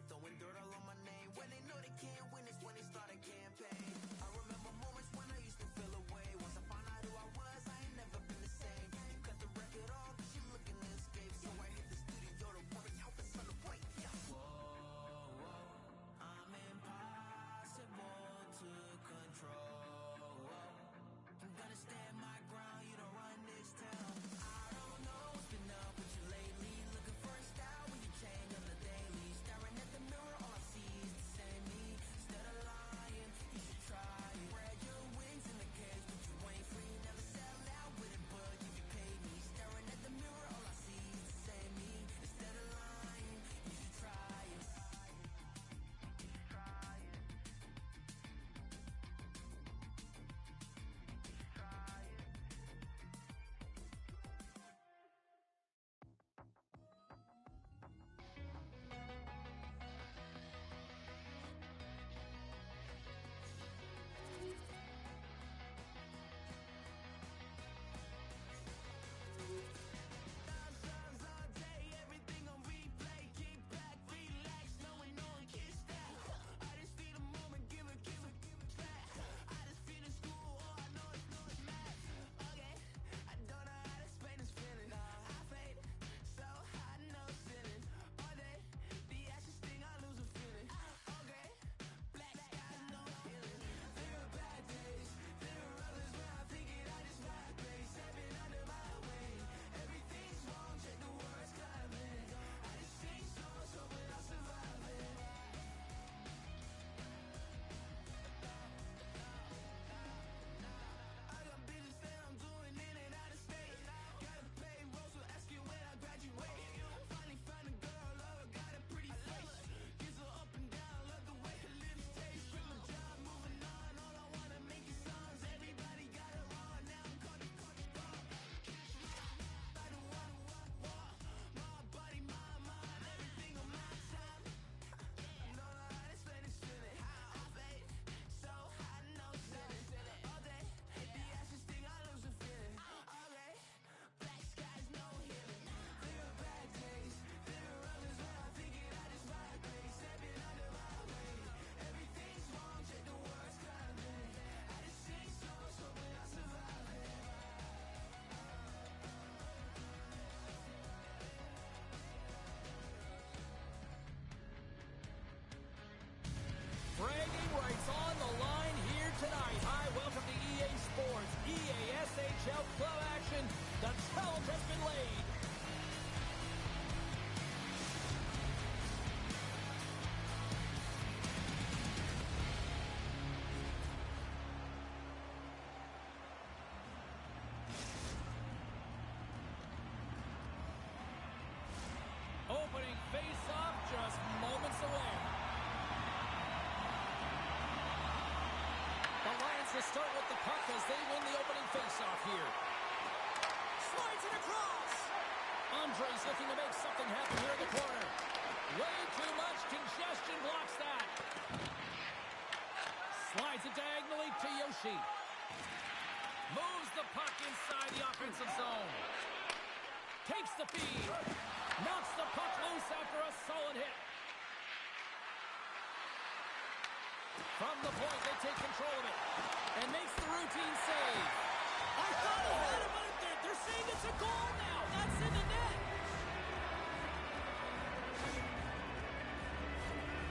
throwing dirt all on my name. When they know they can't win, it's when they start a campaign. I remember moments when I used to feel away. Once I found out who I was, I ain't never been the same. You cut the record off, cause you looking to escape. So I hit the studio to work out the sun to break. Yeah. Whoa, whoa, I'm impossible to control. I'm gonna stand my ground, you don't run this town. I don't know what's been up with you lately. Looking for a style when you change on the daily. Staring at the mirror, all I see is the same me. Instead of lying, you should try it. Spread your wings in the cage, but you ain't free. Never sell out with it, but you can pay me. Staring at the mirror, all I see is the same me. Instead of lying, you should try it. Bragging rights on the line here tonight. Hi, welcome to EA Sports, EA SHL Club action. The challenge has been laid. Opening face-off just moments away. The Lions to start with the puck as they win the opening faceoff here. Slides it across. Andre's looking to make something happen here in the corner. Way too much congestion blocks that. Slides it diagonally to Yoshi. Moves the puck inside the offensive zone. Takes the feed. Knocks the puck loose after a solid hit. From the point, they take control of it. And makes the routine save. I thought he had it, but they're saying it's a goal now. That's in the net.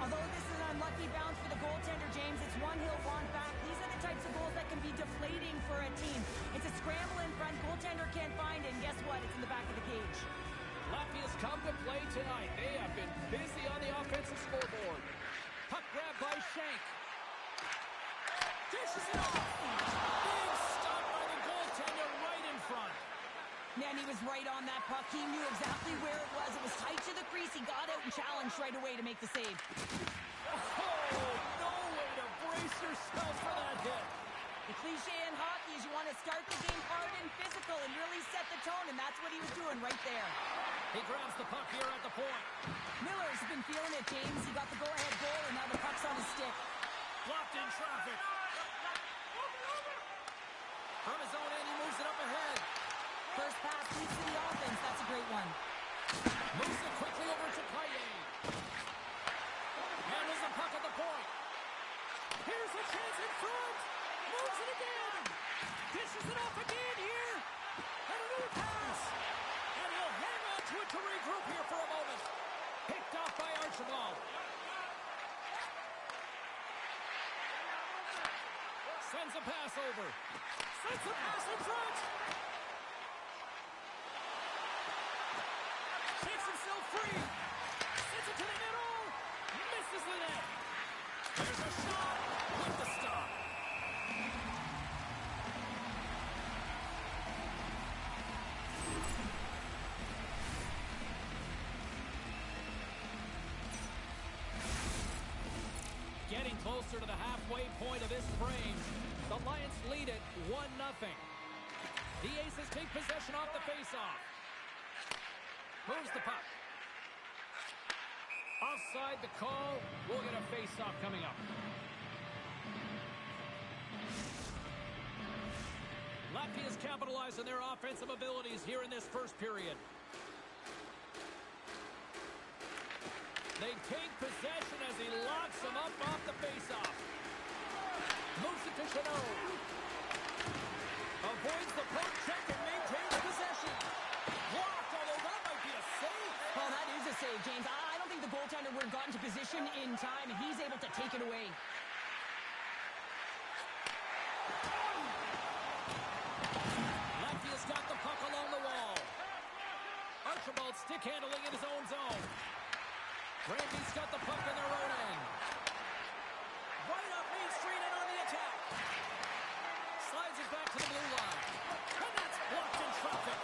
Although this is an unlucky bounce for the goaltender, James, it's one he'll want back. These are the types of goals that can be deflating for a team. It's a scramble in front, goaltender can't find it, and guess what? It's in the back of the cage. Latvia's come to play tonight. They have been busy on the offensive scoreboard. Puck grab by Shank. Dishes it off. Big stop by the goaltender right in front. Man, he was right on that puck. He knew exactly where it was. It was tight to the crease. He got out and challenged right away to make the save. Oh, no way to brace yourself for that hit. The cliche in hockey is you want to start the game hard and physical and really set the tone, and that's what he was doing right there. He grabs the puck here at the point. Miller's been feeling it, James. He got the go-ahead goal, and now the puck's on his stick. Blocked in traffic. From his own end, he moves it up ahead. First pass leads to the offense. That's a great one. Moves it quickly over to Paye. Handles the puck at the point. Here's a chance in front. Moves it again. Dishes it off again here. And another pass. And he'll hang on to it to regroup here for a moment. Picked off by Archibald. Sends a pass over. Sends a pass in front. Shakes himself free. Sends it to the middle. Misses the net. There's a shot with the stop. Getting closer to the halfway point of this frame. The Lions lead it 1-0. The Aces take possession off the faceoff. Moves the puck. Offside the call. We'll get a faceoff coming up. Latvia's capitalized on their offensive abilities here in this first period. They take possession as he locks them up off the faceoff. Moves it to Chanot. Avoids the poke check and maintains possession. Blocked, although that might be a save. Well, that is a save, James. I don't think the goaltender would have gotten to position in time, and he's able to take it away. Latvia's got the puck along the wall. Archibald stick handling in his own zone. Granby's got the puck in their own end. Right up Main Street and on the attack. Slides it back to the blue line. And that's blocked in traffic.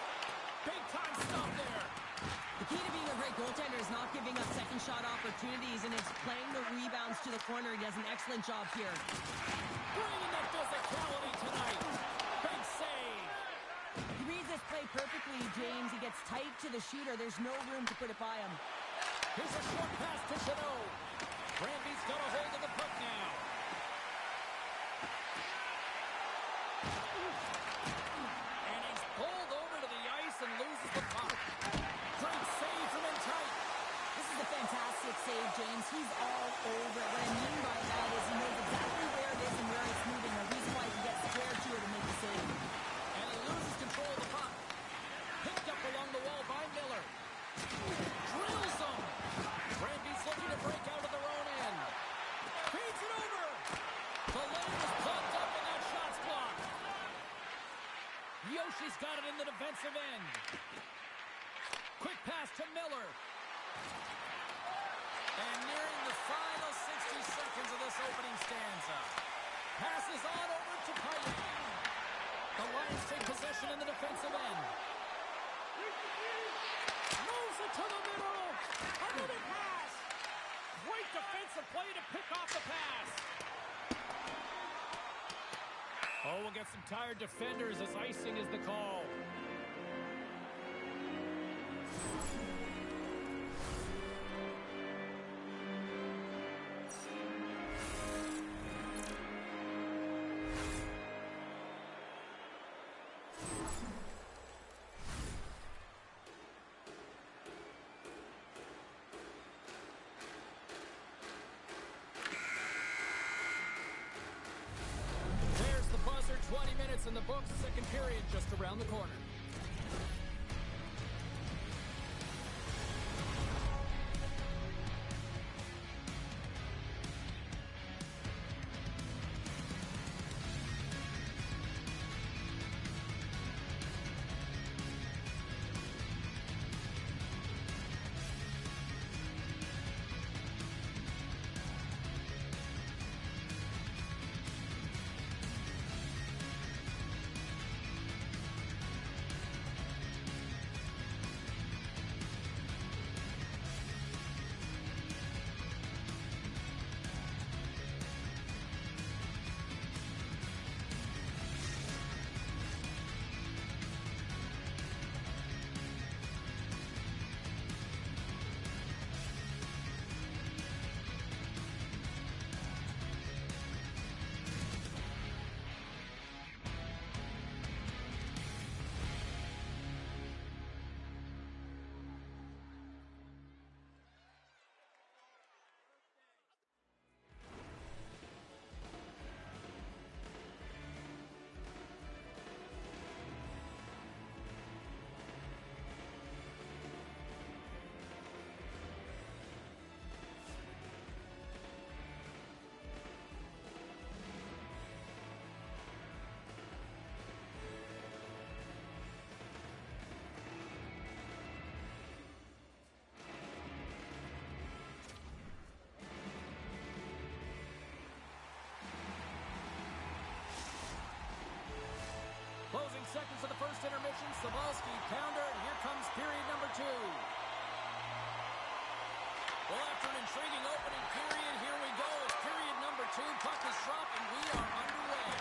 Big time stop there. The key to being a great goaltender is not giving up second shot opportunities, and it's playing the rebounds to the corner. He does an excellent job here. Bringing the physicality tonight. Big save. He reads this play perfectly, James. He gets tight to the shooter. There's no room to put it by him. Here's a short pass to Chanot. Granby's got a hold of the puck now. And he's pulled over to the ice and loses the puck. Great save from in tight. This is a fantastic save, James. He's all over it. What I mean by that is he knows exactly where it is and where it's moving. The reason why he gets square to it and make the save. And he loses control of the puck. Picked up along the wall by Miller. Drills him. Granby's looking to break out of their own end. Feeds it over. The lane was plugged up and that shot's blocked. Yoshi's got it in the defensive end. Quick pass to Miller. And nearing the final 60 seconds of this opening stanza. Passes on over to Payet. The Lions take possession in the defensive end. Moves it to the middle. Another pass. Great defensive play to pick off the pass. Oh, we'll get some tired defenders as icing is the call. There's the buzzer, 20 minutes in the books, second period just around the corner. seconds of the first intermission. Sabalski, pounder, and here comes period number 2. Well, after an intriguing opening period, here we go. It's period number 2. Puck is dropped, and we are underway.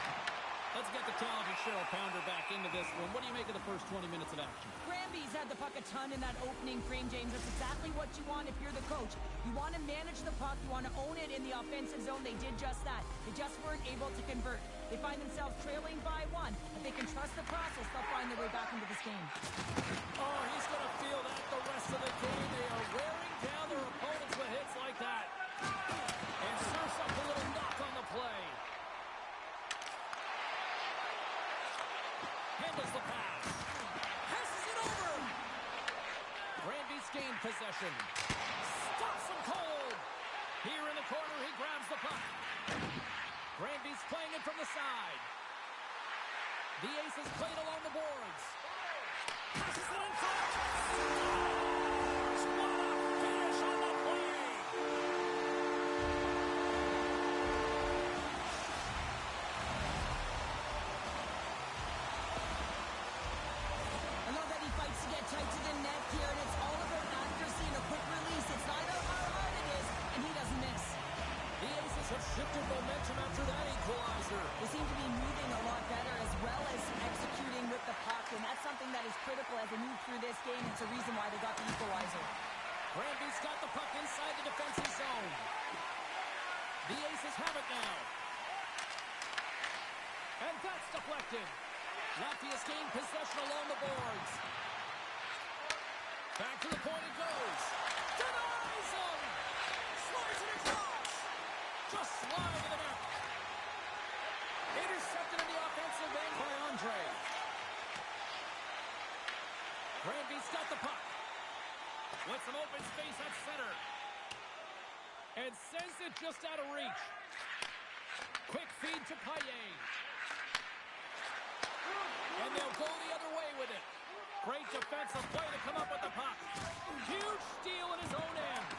Let's get the talented Cheryl Pounder back into this one. What do you make of the first 20 minutes of action? Granby's had the puck a ton in that opening frame, James. That's exactly what you want if you're the coach. You want to manage the puck. You want to own it in the offensive zone. They did just that. They just weren't able to convert. They find themselves trailing by 1. If they can trust the process, they'll find their way back into this game. Oh, he's going to feel that the rest of the game. They are wearing down their opponents with hits like that. And serves up a little knock on the play. Handles the pass. Passes it over. Granby's gained possession. Stops him cold. Here in the corner, he grabs the puck. Granby's playing it from the side. The Aces played along the boards. Passes it in front. What a finish on the play. I love that he fights to get tight to the net here, and it's all about accuracy and a quick release. It's not about how hard it is, and he doesn't miss. The Aces have shifted momentum after that equalizer. They seem to be moving a lot better as well as executing with the puck, and that's something that is critical as they move through this game. It's a reason why they got the equalizer. Granby's got the puck inside the defensive zone. The Aces have it now. And that's deflected. Latvia's gained possession along the boards. Back to the point it goes. Denies him! Slides it across! Just slide to the net. Intercepted in the offensive end by Andre. Granby's got the puck. With some open space at center. And sends it just out of reach. Quick feed to Payet. And they'll go the other way with it. Great defensive play to come up with the puck. Huge steal in his own end.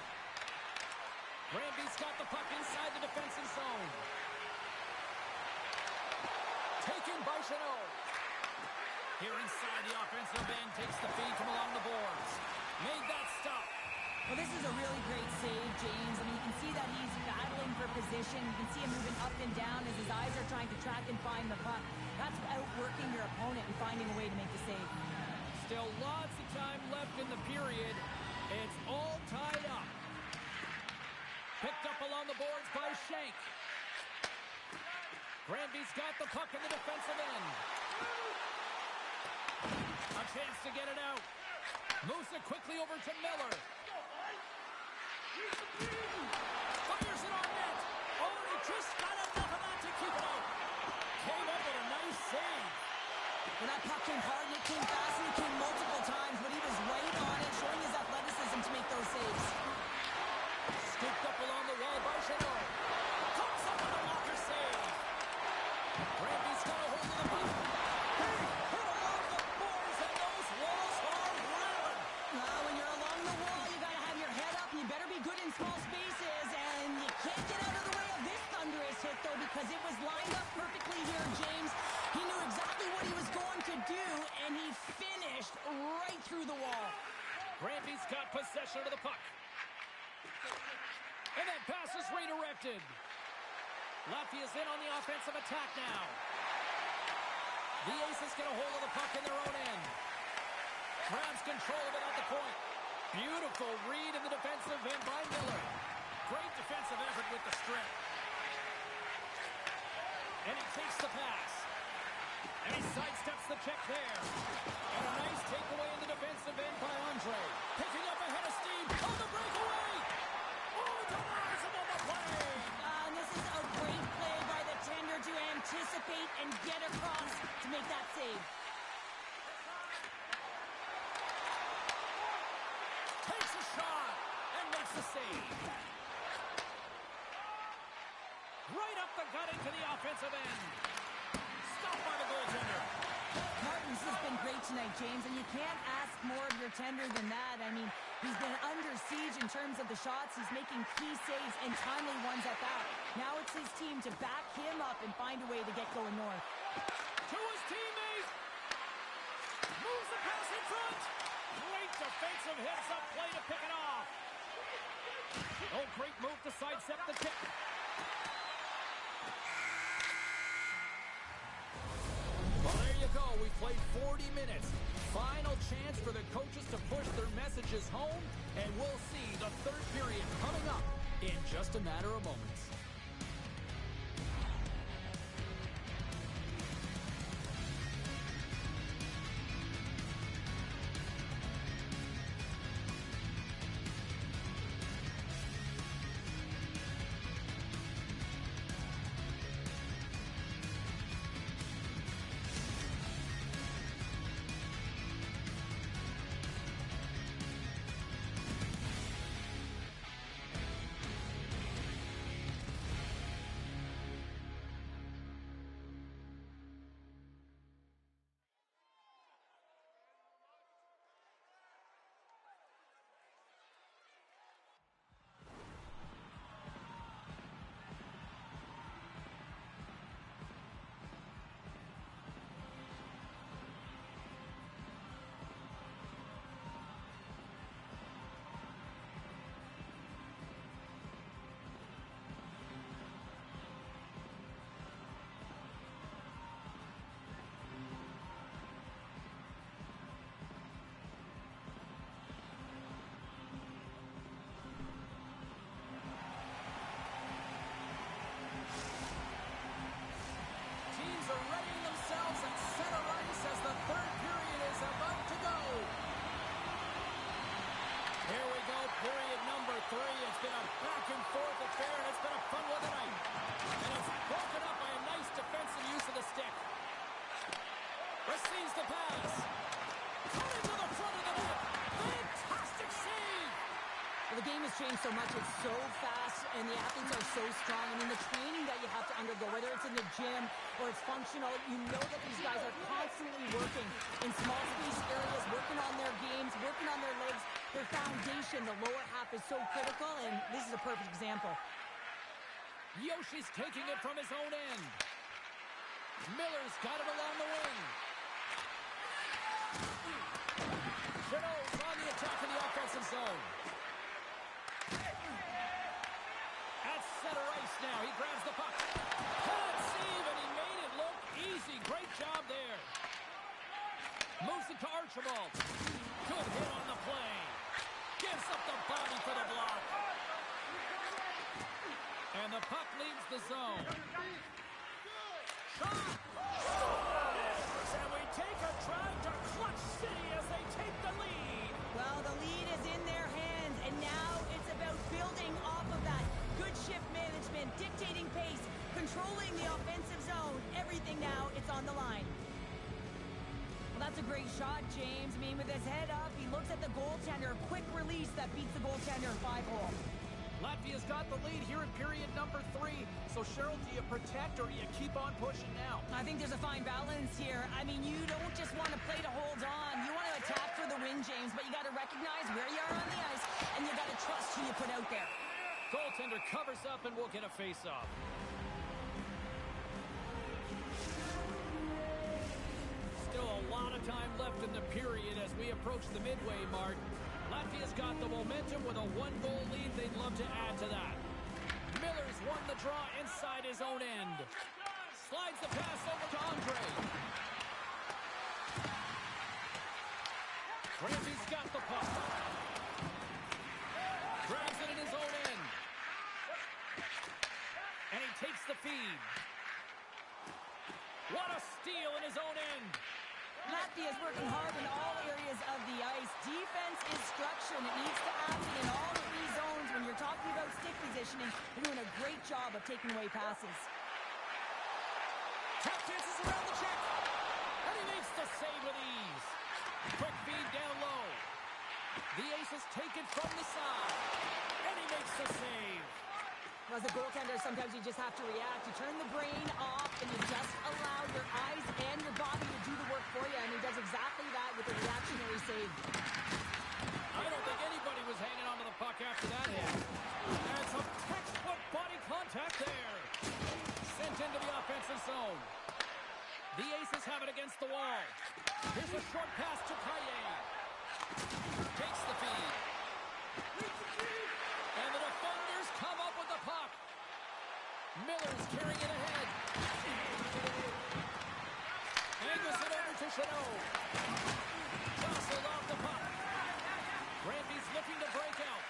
Granby's got the puck inside the defensive zone. Taken by Chanot. Here inside the offensive end, takes the feed from along the boards. Made that stop. Well, this is a really great save, James. I mean, you can see that he's battling for position. You can see him moving up and down as his eyes are trying to track and find the puck. That's outworking your opponent and finding a way to make the save. Still lots of time left in the period. It's all tied up. Picked up along the boards by Shank. Granby's got the puck in the defensive end. A chance to get it out. Moves it quickly over to Miller. Fires it on net. Oh, and he just got enough of that to keep it out. Came up with a nice save. When that puck came hard and it came fast and it came multiple times, but he was right on it, showing his athleticism to make those saves. Scooped up along the wall by Chanot. Comes up with a blocker save. Granby's got a hold of the puck. He hit along the boards, and those walls are rolling. When you're along the wall, you got to have your head up. You better be good in small spaces, and you can't get out of the way of this thunderous hit, though, because it was lined up perfectly here, James. He knew exactly what he was going to do, and he finished right through the wall. Granby's got possession of the puck. And that pass is redirected. Latvia's in on the offensive attack now. The Aces get a hold of the puck in their own end. Grabs control of it at the point. Beautiful read in the defensive end by Miller. Great defensive effort with the strip. And he takes the pass. And he sidesteps the check there. And a nice takeaway in the defensive end by Andre. Picking up ahead of steam. On the breakaway. Oh, denies him on the play. And this is a great play by the tender to anticipate and get across to make that save. Takes a shot and makes the save. Right up the gut into the offensive end. Stopped by the goaltender. Martins has been great tonight, James, and you can't ask more of your tender than that. I mean, he's been under siege in terms of the shots. He's making key saves and timely ones at that. Now it's his team to back him up and find a way to get going north. To his teammate. minutes. Final chance for the coaches to push their messages home, and we'll see the third period coming up in just a matter of moments. It's been a back-and-forth affair, and it's been a fun one tonight. And it's broken up by a nice defensive use of the stick. Receives the pass. Coming to the front of the net. Fantastic save! Well, the game has changed so much. It's so fast, and the athletes are so strong. I mean, the training that you have to undergo, whether it's in the gym or it's functional, you know that these guys are constantly working in small space areas, working on their games, working on their legs. Their foundation, the lower half, is so critical, and this is a perfect example. Yoshi's taking it from his own end. Miller's got it along the wing. Chanel's on the attack in the offensive zone. At center ice now, he grabs the puck. Can't save, and he made it look easy. Great job there. Moves it to Archibald. Good hit on the play. Gives up the body for the block. And the puck leaves the zone. Shot! And we take a drive to Clutch City as they take the lead. Well, the lead is in their hands, and now it's about building off of that. Good shift management, dictating pace, controlling the offensive zone. Everything now, it's on the line. Well, that's a great shot, James. I mean, with his head up, he looks at the goaltender. Quick release that beats the goaltender in 5-hole. Latvia's got the lead here in period number 3. So, Cheryl, do you protect or do you keep on pushing now? I think there's a fine balance here. I mean, you don't just want to play to hold on. You want to attack for the win, James, but you got to recognize where you are on the ice, and you got to trust who you put out there. Goaltender covers up, and we'll get a face-off. Still a lot of time left in the period as we approach the midway mark. Latvia's got the momentum with a 1-goal lead. They'd love to add to that. Miller's won the draw inside his own end. Slides the pass over to Andre. Ramsey's got the puck. Grabs it in his own end. And he takes the feed. What a steal in his own end. Latvia is working hard in all areas of the ice. Defense is structure, and it needs to happen in all 3 zones. When you're talking about stick positioning, they're doing a great job of taking away passes. Tap chances around the check. And he makes the save with ease. Quick feed down low. The ace is taken from the side. And he makes the save. As a goaltender, sometimes you just have to react. You turn the brain off, and you just allow your eyes and your body to do the work for you, and he does exactly that with a reactionary save. I don't think anybody was hanging onto the puck after that hit. And some textbook body contact there. Sent into the offensive zone. The Aces have it against the wall. Here's a short pass to Paye. Takes the feed. And the defenders come up with the puck. Miller's carrying it ahead. Angus it over to Chanel. Jostled off the puck. Granby's looking to break out.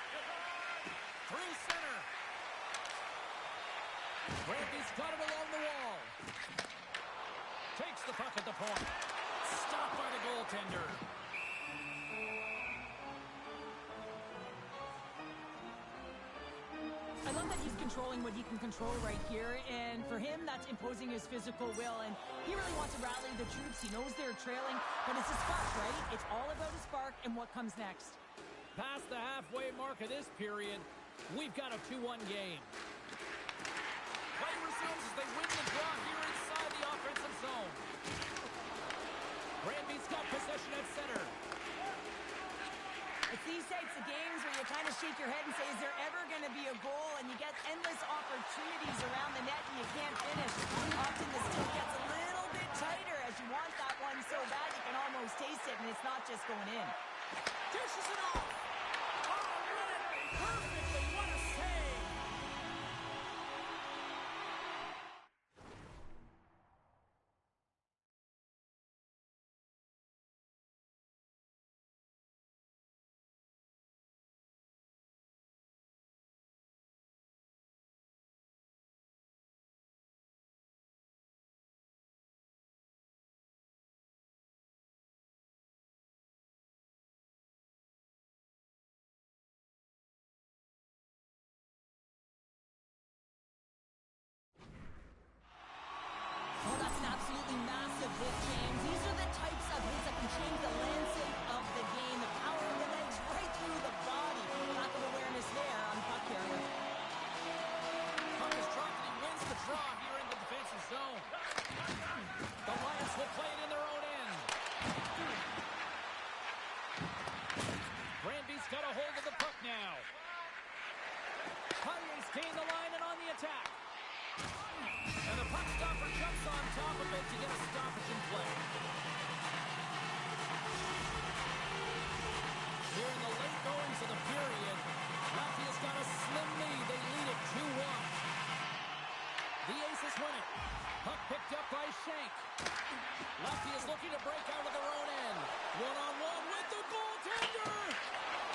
Through center. Granby's got it along the wall. Takes the puck at the point. Stopped by the goaltender. I love that he's controlling what he can control right here, and for him, that's imposing his physical will, and he really wants to rally the troops. He knows they're trailing, but it's a spark, right? It's all about a spark and what comes next. Past the halfway mark of this period, we've got a 2-1 game. Play resumes as they win the draw here inside the offensive zone. Granby's got possession at center. It's these types of games where you kind of shake your head and say, is there ever going to be a goal? And you get endless opportunities around the net and you can't finish. Often the stick gets a little bit tighter as you want that one so bad you can almost taste it, and it's not just going in. Dishes it off. Oh, read it perfectly. What a save. Oh, that's an absolutely massive hit, James. These are the types of hits that can change the landscape of the game. The power of the legs right through the body. Lack of awareness there on the puck carrier. Puck is dropped and he wins the draw here in the defensive zone. The Lions will play it in their own end. Granby's got a hold of the puck now. Pirates gain the line and on the attack. And the puck stopper jumps on top of it to get a stoppage in play. Here in the late goings of the period, Latvia's got a slim lead. They lead it 2-1. The Aces win it. Puck picked up by Shank. Latvia's looking to break out of their own end. One-on-one with the goaltender.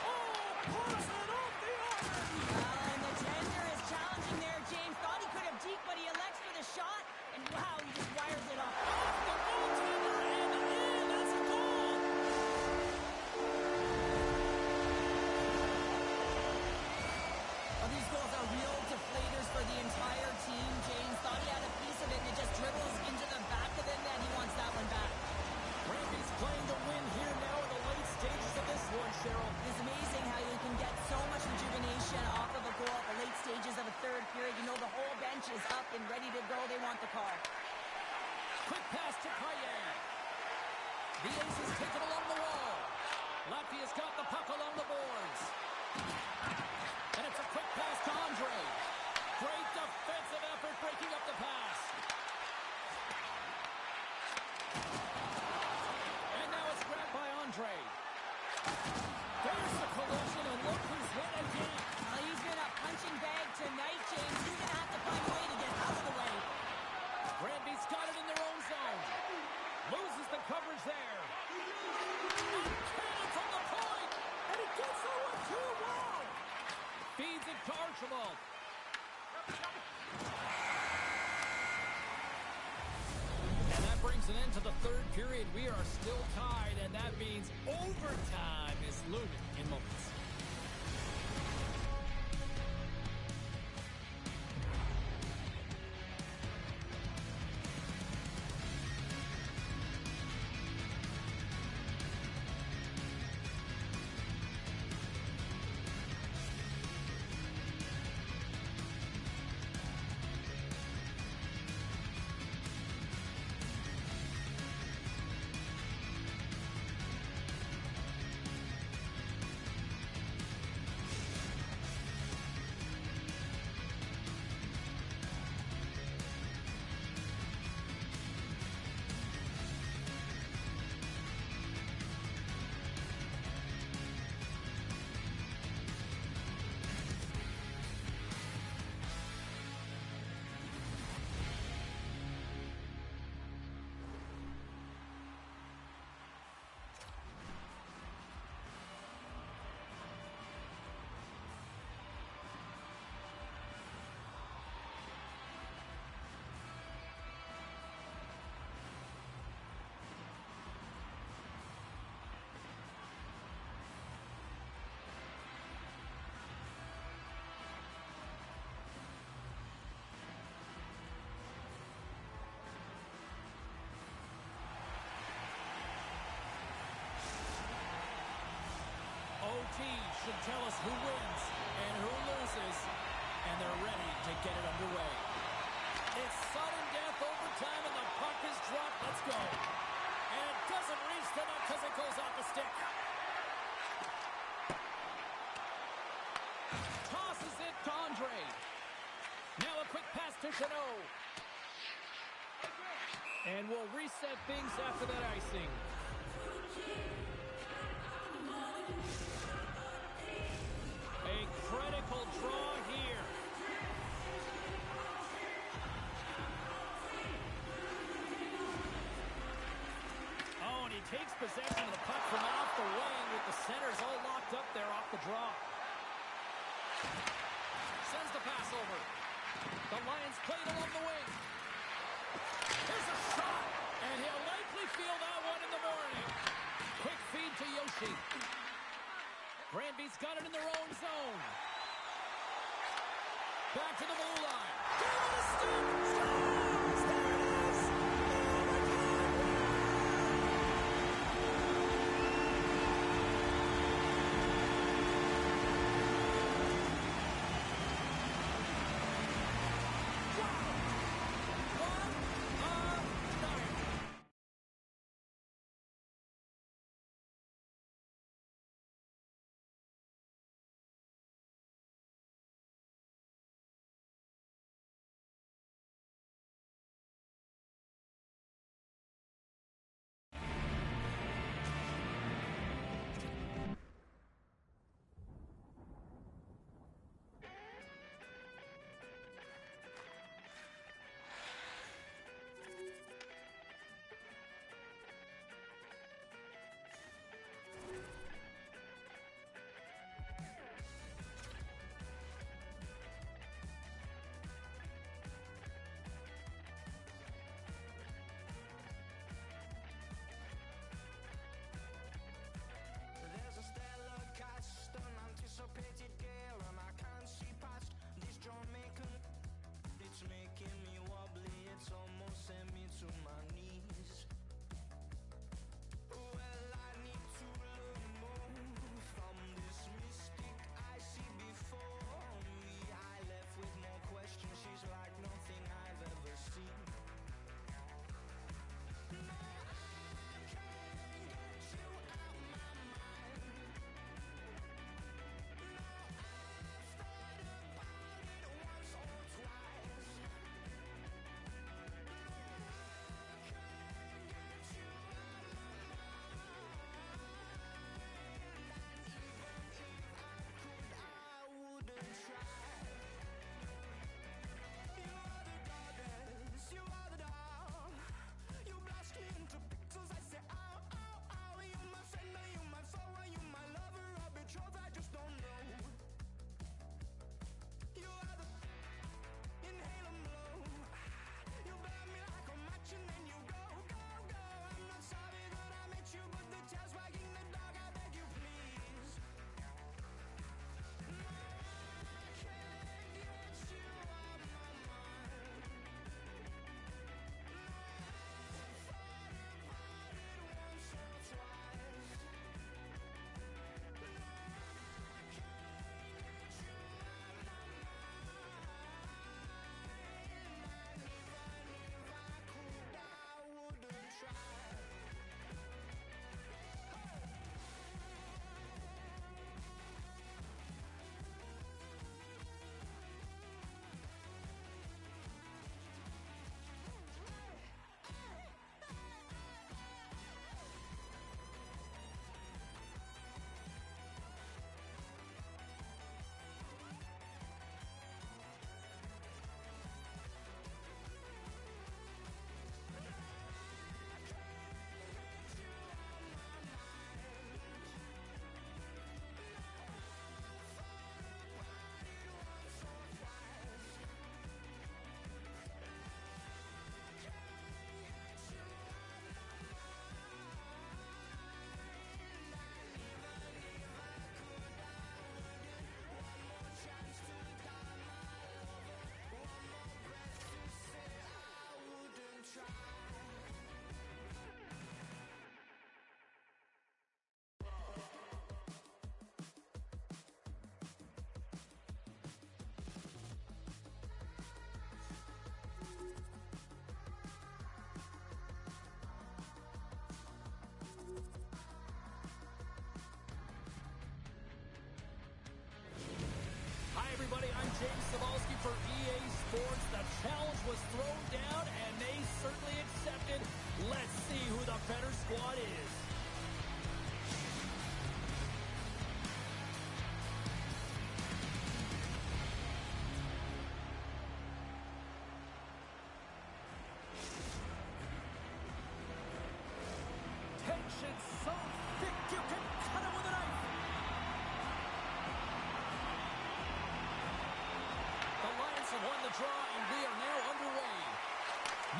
Oh, pulls it off the iron. And the tender is challenging there, James. Thought he could have deked, but he elects for the shot. And wow, he just wires it off. The goaltender and in. That's a goal. Oh, these goals are real deflators for the entire team. James thought he had a piece of it, and it just dribbles into the back of the net. He wants that one back. Granby's playing the win here now in the late stages of this one, Cheryl. It's amazing how you can get so much rejuvenation off of a goal at the late stages of a third period. You know the whole bench is up and ready to go. They want the call. Quick pass to Payen. The Aces take it along the wall. Latvia's got the puck along the boards. And it's a quick pass to Andre. Great defensive effort breaking up the pass. And now it's grabbed by Andre. There's the collision, and look who's hit again. Well, he's been a punching bag tonight, James. He's going to have to find a way to get out of the way. Granby's got it in their own zone. Loses the coverage there. And cannon from the point. And it gets over too well. Feeds it to Archibald. And that brings an end to the third period. We are still tied, and that means overtime is looming in moments. should tell us who wins and who loses, and they're ready to get it underway. It's sudden death overtime, and the puck is dropped. Let's go. And it doesn't reach the net because it goes off the stick. Tosses it to Andre. Now a quick pass to Chanot. And we'll reset things after that icing. A critical draw here. Oh, and he takes possession of the puck from off the wing with the centers all locked up there off the draw. Sends the pass over. The Lions play it along the wing. Here's a shot, and he'll likely feel that one in the morning. Quick feed to Yoshi. Granby's got it in their own zone. Back to the blue line. Down the stick. sports. The challenge was thrown down, and they certainly accepted. Let's see who the better squad is. Tension so thick you can cut it with a knife. The Lions have won the draw, and we are now underway.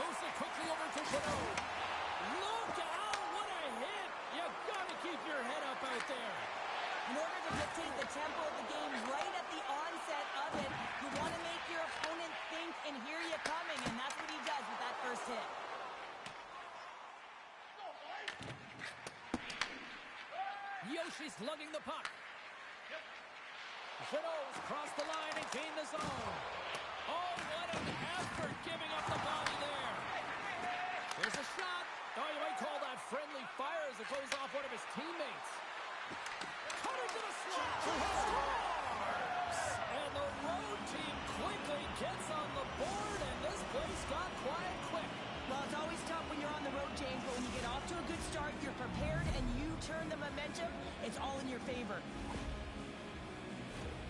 Moves it quickly over to Cano. Look out, what a hit! You gotta keep your head up out there. In order to dictate the tempo of the game right at the onset of it, you want to make your opponent think and hear you coming, and that's what he does with that first hit. Yoshi's lugging the puck. Cano's crossed the line and gained the zone. Oh, what an effort giving up the body there. Here's a shot. Oh, you might call that friendly fire as it goes off one of his teammates. Cutting to the slot. Scores! And the road team quickly gets on the board, and this place got quiet quick. Well, it's always tough when you're on the road, James, but when you get off to a good start, you're prepared, and you turn the momentum, it's all in your favor.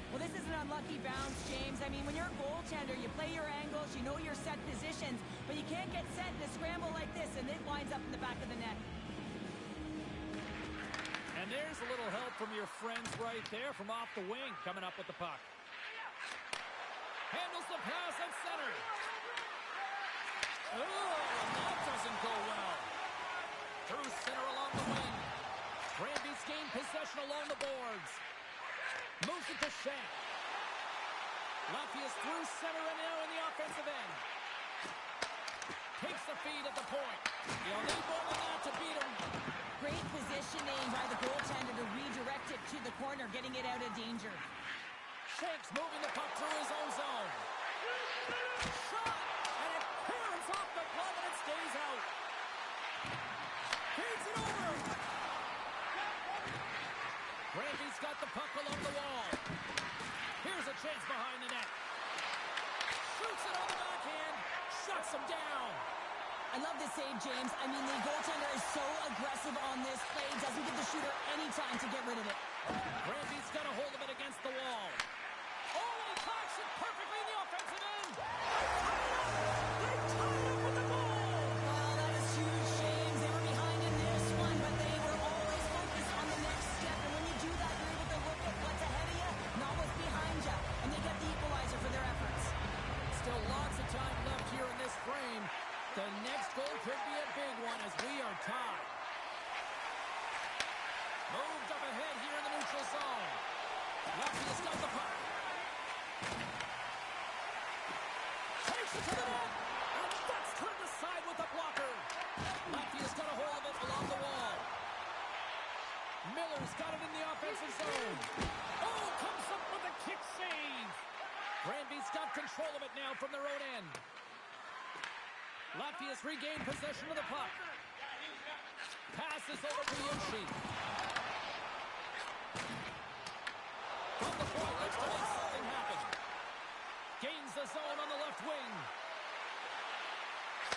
Well, this is an unlucky bounce, James. I mean, when you're a goaltender, you play your angles, you know your set positions, but you can't get set in a scramble like this, and it winds up in the back of the net. And there's a little help from your friends right there from off the wing, coming up with the puck. Handles the pass at center. Oh, that doesn't go well. Through center along the wing. Brandby's gained possession along the boards. Moves it to Shank. Latvia's through center and now in the offensive end. Takes the feed at the point. You'll need more than that to beat him. Great positioning by the goaltender to redirect it to the corner, getting it out of danger. Shank's moving the puck through his own zone. Shot! And it clears off the glove and it stays out. Feeds it over. Brandy's got the puck along the wall. Here's a chance behind the net. Shoots it on the backhand. Shuts him down. I love this save, James. I mean, the goaltender is so aggressive on this play. Doesn't give the shooter any time to get rid of it. Brandy's got a hold of it against the wall. Oh, and he clocks it perfectly in the offensive end. They tied it up with the goal. Well, that is huge, James. They were behind in this one, but they were always focused on the next step. And when you do that, you're able to look at what's ahead of you, not what's behind you. And they get the equalizer for their efforts. Still lots of time left here in this frame. The next goal could be a big one as we are tied. Moved up ahead here in the neutral zone. Latvia's got the puck. Takes it to the net. And that's turned aside with the blocker. Latvia's got a hold of it along the wall. Miller's got it in the offensive zone. Oh, comes up with a kick save. Granby's got control of it now from their own end. Latvia's regained possession of the puck. Passes over to Yoshi. From the point, looks to make something happen. Gains the zone on the left wing.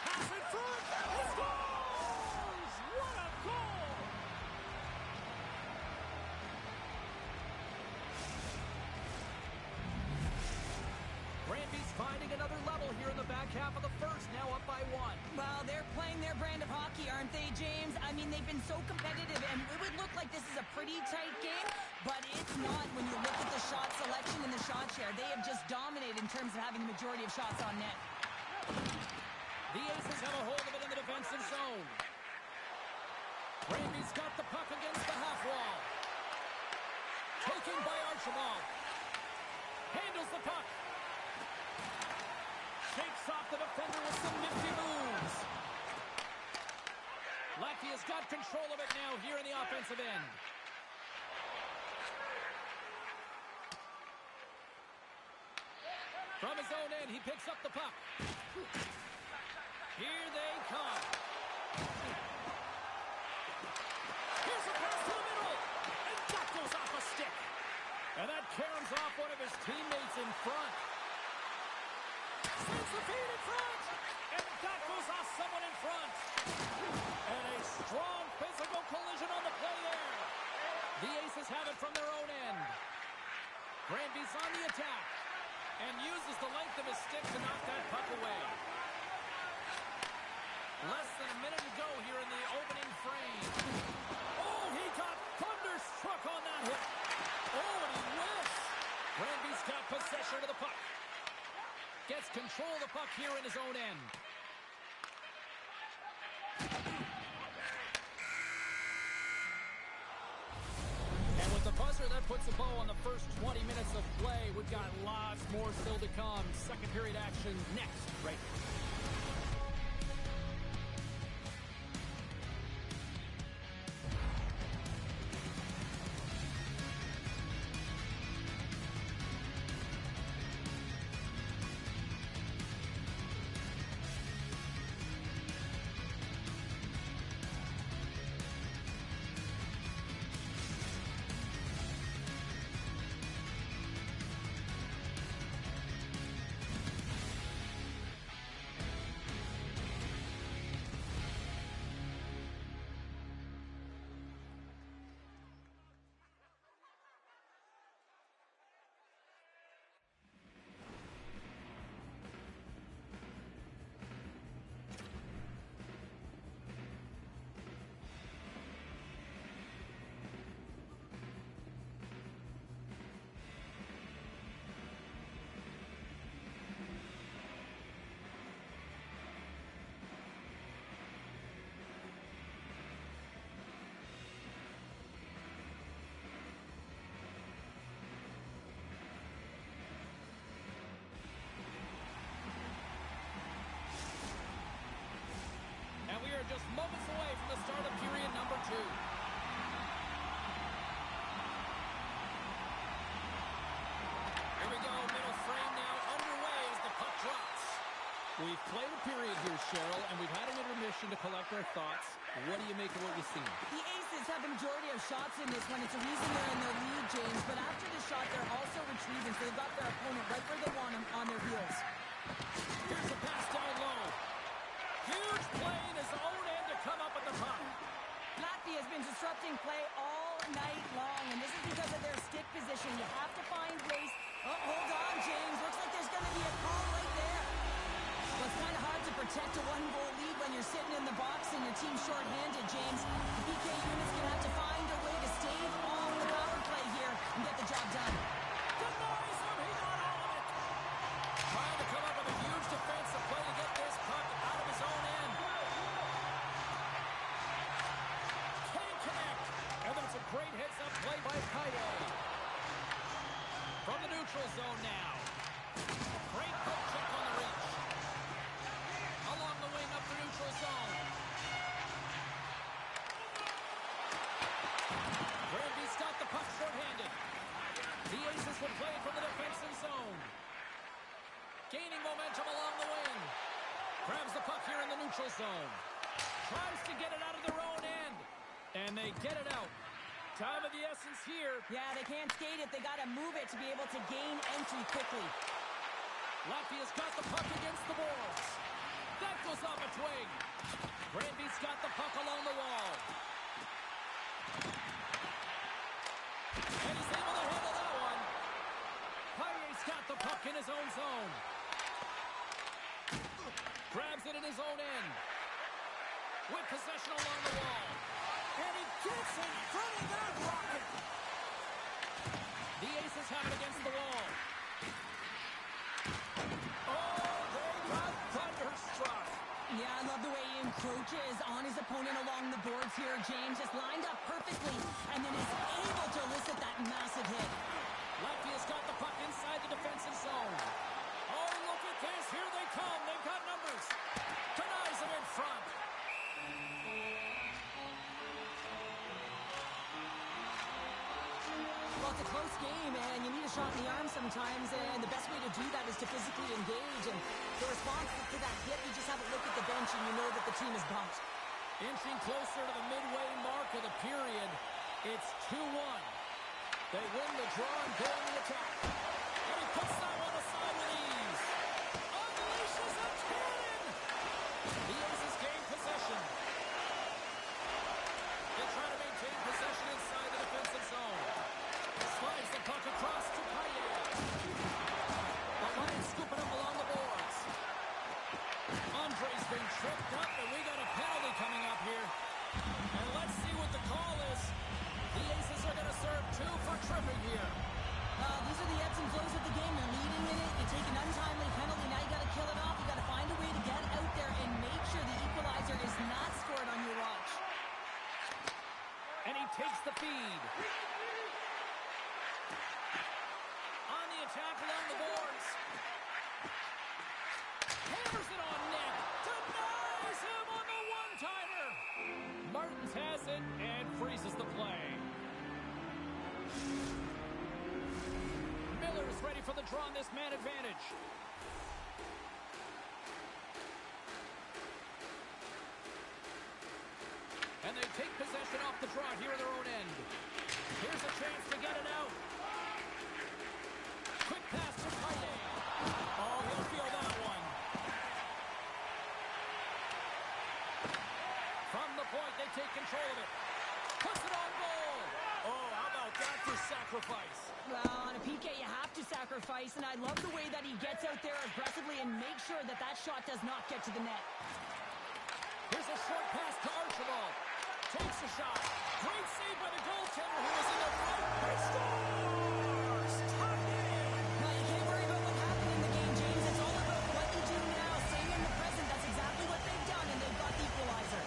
Pass in front. He scores! What a goal! Granby's finding another level here in the back half of the first, now up by 1. Well, they're playing their brand of hockey, aren't they, James? I mean, they've been so competitive, and it would look like this is a pretty tight game, but it's not when you look at the shot selection and the shot share. They have just dominated in terms of having the majority of shots on net. The Aces have a hold of it in the defensive zone. Granby's got the puck against the half wall. Taken by Archibald. Handles the puck. Shakes off the defender with some nifty moves. Latvia's got control of it now here in the offensive end. From his own end, he picks up the puck. Here they come. Here's a pass to the middle. And that goes off a stick. And that caroms off one of his teammates in front. Sends the feed in front. And that goes off someone in front. And a strong physical collision on the play there. The Aces have it from their own end. Granby's on the attack. And uses the length of his stick to knock that puck away. Less than a minute to go here in the opening frame. Oh, he got thunderstruck on that hit. Oh, and he whiffs. Granby's got possession of the puck. Gets control of the puck here in his own end. And with the buzzer, that puts a bow on the first 20 minutes of play. We've got lots more still to come. Second period action next, right here. We are just moments away from the start of period number 2. Here we go, middle frame now underway as the puck drops. We've played a period here, Cheryl, and we've had an intermission to collect our thoughts. What do you make of what you've seen? The Aces have the majority of shots in this one. It's a reason they're in the lead, James. But after the shot, they're also retrieving, so they've got their opponent right where they want him on their heels. Here's a pass down low. Huge play in his own end to come up with the puck. Latvia has been disrupting play all night long, and this is because of their stick position. You have to find ways. Oh, hold on, James. Looks like there's going to be a call right there. Well, it's kind of hard to protect a one-goal lead when you're sitting in the box and your team's shorthanded, James. The PK unit's going to have to find a way to stave off the power play here and get the job done. Denies him. He got all of it. Trying to come up with a huge defensive play to get this puck out of his own end. Can't connect. And then it's a great heads-up play by Kaye. From the neutral zone now. Great poke check on the reach. Along the wing up the neutral zone. Granby's got the puck short-handed. The Aces would play from the defensive zone. Gaining momentum along the wing. Grabs the puck here in the neutral zone. Tries to get it out of their own end. And they get it out. Time of the essence here. Yeah, they can't skate it. They got to move it to be able to gain entry quickly. Latvia's got the puck against the boards. That goes off a twig. Granby's got the puck along the wall. And he's able to handle that one. Kaye's got the puck in his own zone. Grabs it in his own end. With possession along the wall. And he gets in front of that rocket. The Aces have it against the wall. Oh, they got thunderstruck. Yeah, I love the way he encroaches on his opponent along the boards here. James just lined up perfectly and then is able to elicit that massive hit. Latvia's got the puck inside the defensive zone. Oh, look at this. Here they come. They've got numbers. Denies him in front. Well, it's a close game, and you need a shot in the arm sometimes, and the best way to do that is to physically engage. And the response to that hit, you just have a look at the bench, and you know that the team is bumped. Inching closer to the midway mark of the period. It's 2-1. They win the draw and go on the attack. And he puts that one aside with ease. Unleashes tripping here. These are the ebbs and flows of the game. You're leading in it. You take an untimely penalty. Now you got to kill it off. You got to find a way to get out there and make sure the equalizer is not scored on your watch. And he takes the feed. On the attack along the boards. Hammers it on net. Denies him on the one-timer. Martins has it and freezes the play. Miller is ready for the draw on this man advantage. And they take possession off the draw here at their own end. Here's a chance to get it out. Quick pass to Payet. Oh, he'll feel that one. From the point, they take control of it. Puts it on goal. Oh, how about that for sacrifice? Well, on a PK, you have to sacrifice, and I love the way that he gets out there aggressively and makes sure that that shot does not get to the net. Here's a short pass to Archibald. Takes a shot. Great save by the goaltender who was in the right. He scores! Tied in! Well, you can't worry about what happened in the game, James. It's all about what you do now. Staying in the present, that's exactly what they've done, and they've got the equalizer.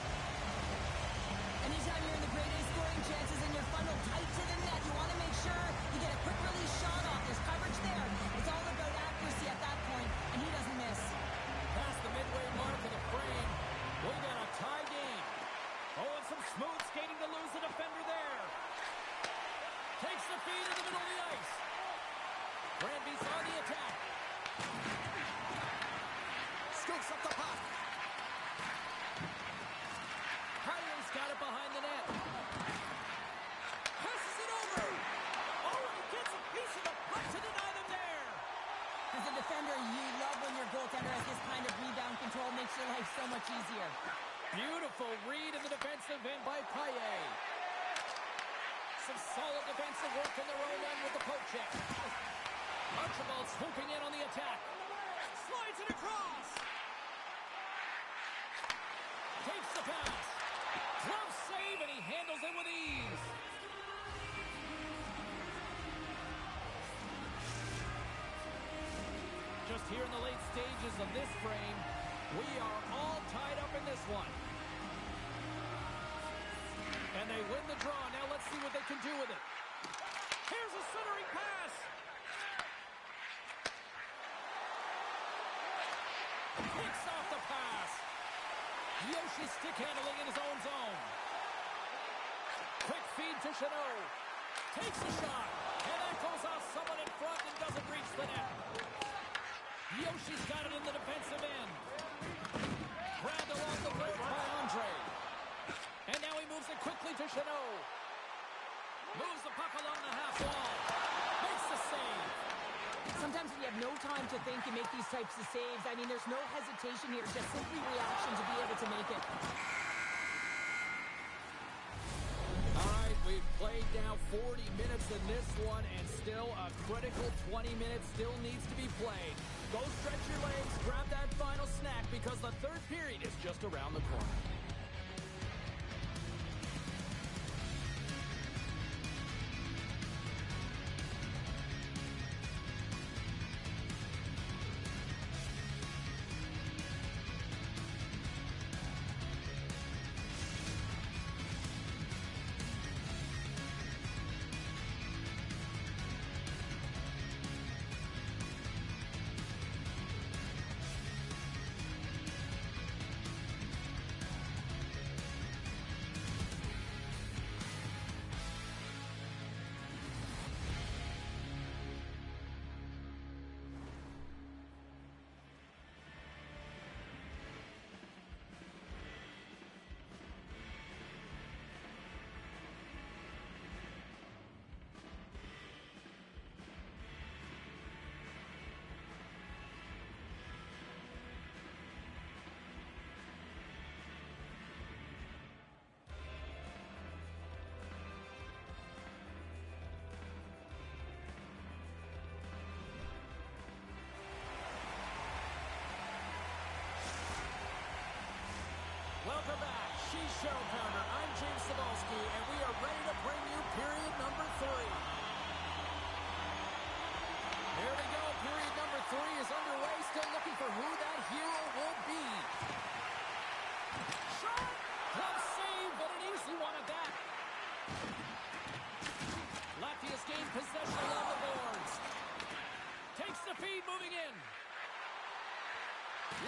Anytime you're in the grade A scoring chances and you're funneled tight to the net, you want to make sure you get a quick release shot off. There's coverage there. It's all about accuracy at that point, and he doesn't miss. Past the midway mark of the frame. We got a tie game. Oh, and some smooth skating to lose the defender there. Takes the feed in the middle of the ice. Granby's on the attack. Scoops up the puck. Hyland's got it behind the net. Passes it over. Oh, and he gets a piece of the puck to deny them there. As a defender, you love when your goaltender has this kind of rebound control. Makes your life so much easier. Beautiful read in the defensive end by Payet. Some solid defensive work in their own end with the poke check. Archibald swooping in on the attack. Slides it across. Takes the pass. Glove save, and he handles it with ease. Just here in the late stages of this frame, we are all tied up in this one. And they win the draw. Now let's see what they can do with it. Here's a centering pass. Picks off the pass. Yoshi stick handling in his own zone. Quick feed to Chanot. Takes a shot. And that goes off someone in front and doesn't reach the net. Yoshi's got it in the defensive end. Grabbed along the board by Andre. And now he moves it quickly to Chanot. Moves the puck along the half wall. Makes the save. Sometimes when you have no time to think, you make these types of saves. I mean, there's no hesitation here. It's just simply reaction to be able to make it. All right, we've played now 40 minutes in this one, and still a critical 20 minutes still needs to be played. Go stretch your legs, grab that final snack, because the third period is just around the corner. Welcome back. She's Cheryl Pounder. I'm James Cebulski, and we are ready to bring you period number 3. Latvia's gained possession along the boards. Takes the feed, moving in.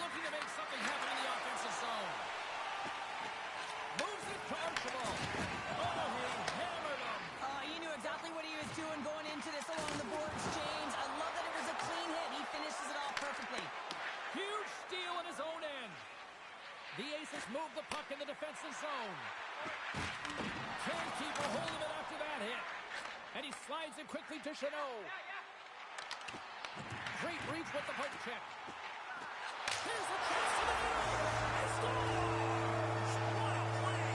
Looking to make something happen in the offensive zone. Moves it to Archibald. Oh, he hammered him. He knew exactly what he was doing going into this along the boards, James. I love that it was a clean hit. He finishes it off perfectly. Huge steal in his own end. The Aces move the puck in the defensive zone. Can't keep a hold of it after that hit. And he slides it quickly to Chanot. Great reach with the poke check. Here's a chance to the middle. He scores! What a play!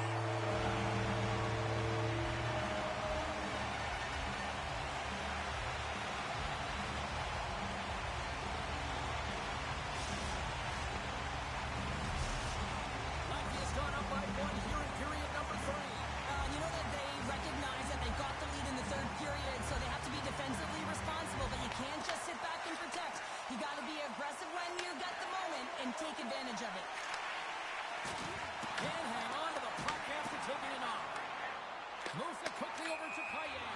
Latvia's gone up by 1 here in period number 3. You know that they recognize that they got the lead in the third period, so they have to be defensively responsible, but you can't just sit back and protect. You got to be aggressive when you got the moment and take advantage of it. Can't hang on to the puck after taking it off. Moves it quickly over to Payet.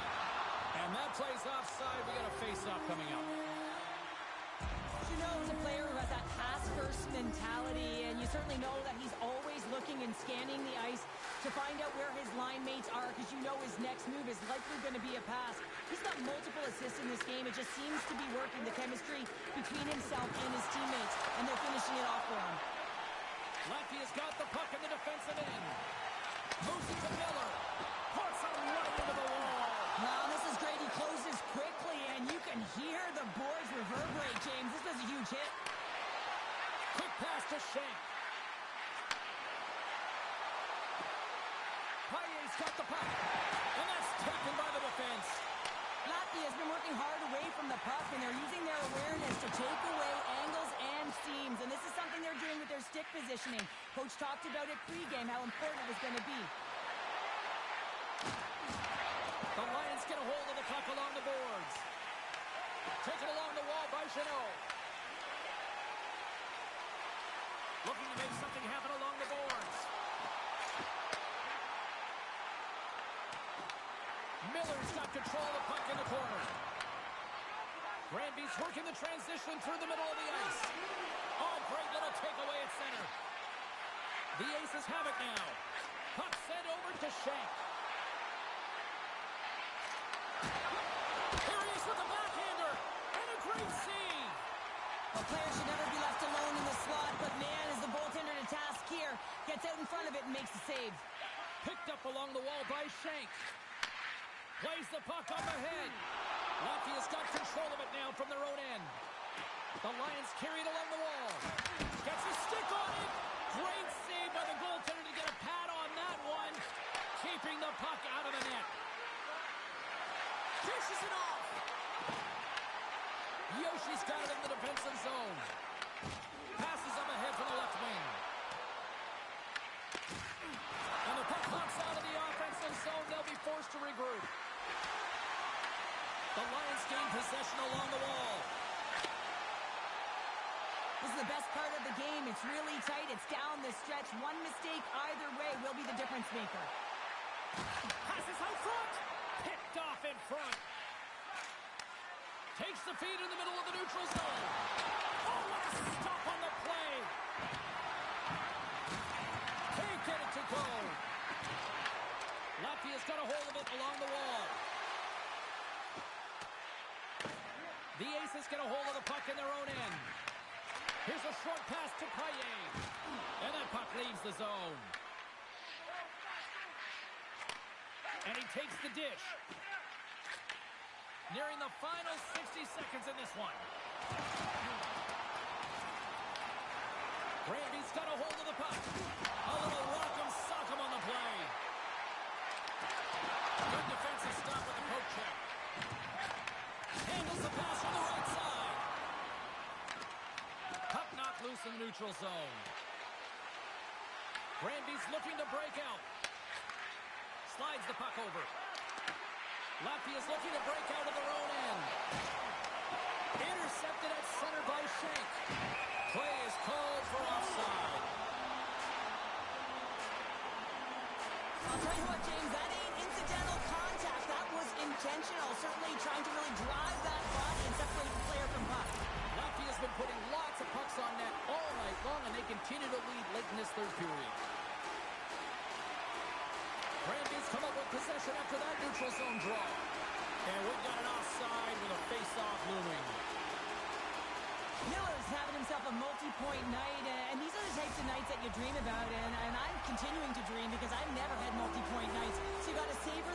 And that play's offside. We got a face-off coming up. Chanot is a player who has that pass-first mentality, and you certainly know that he's always looking and scanning the ice to find out where his line mates are, because you know his next move is likely going to be a pass. He's got multiple assists in this game. It just seems to be working, the chemistry between himself and his teammates, and they're finishing it off for him. Latvia's got the puck in the defensive end. Moves it to Miller. Puts it right into the wall. Wow, this is great. He closes quickly, and you can hear the boards reverberate, James. This was a huge hit. Quick pass to Shank. Payet's got the puck. And that's taken by the defense. Latvia has been working hard away from the puck, and they're using their awareness to take away angles and seams. And this is something they're doing with their stick positioning. Coach talked about it pregame, how important it was going to be. The Lions get a hold of the puck along the boards. Taken along the wall by Chanot. Looking to make something happen along the boards. Miller's got control of the puck in the corner. Granby's working the transition through the middle of the ice. Oh, great little takeaway at center. The Aces have it now. Puck sent over to Shank. Here he is with the backhander. And a great save. A player should never be left alone in the slot, but man, is the goaltender to task here. Gets out in front of it and makes the save. Picked up along the wall by Shank. Plays the puck on the head. Latvia's got control of it now from their own end. The Lions carry it along the wall. Gets a stick on it. Great save by the goaltender to get a pad on that one. Keeping the puck out of the net. Dishes it off. Yoshi's got it in the defensive zone. Passes up ahead from the left wing. And the puck hops out of the offensive zone. They'll be forced to regroup. The Lions gain possession along the wall. This is the best part of the game. It's really tight. It's down the stretch. One mistake either way will be the difference maker. Passes out front. Picked off in front. Takes the feed in the middle of the neutral zone. Oh, what a stop on the play. Can't get it to go. Latvia's got a hold of it along the wall. The Aces get a hold of the puck in their own end. Here's a short pass to Payet. And that puck leaves the zone. And he takes the dish. Nearing the final 60 seconds in this one. Granby's got a hold of the puck. A little rock'em sock'em on the play. Good defensive stop with the poke check. Handles the pass from the right side. Puck knocked loose in the neutral zone. Granby's looking to break out. Slides the puck over. Latvia's looking to break out of their own end. Intercepted at center by Shank. Play is called for offside. I'll tell you what, James, that ain't incidental payoff looming. Miller's having himself a multi-point night, and these are the types of nights that you dream about, and I'm continuing to dream because I've never had multi-point nights. So you got to savor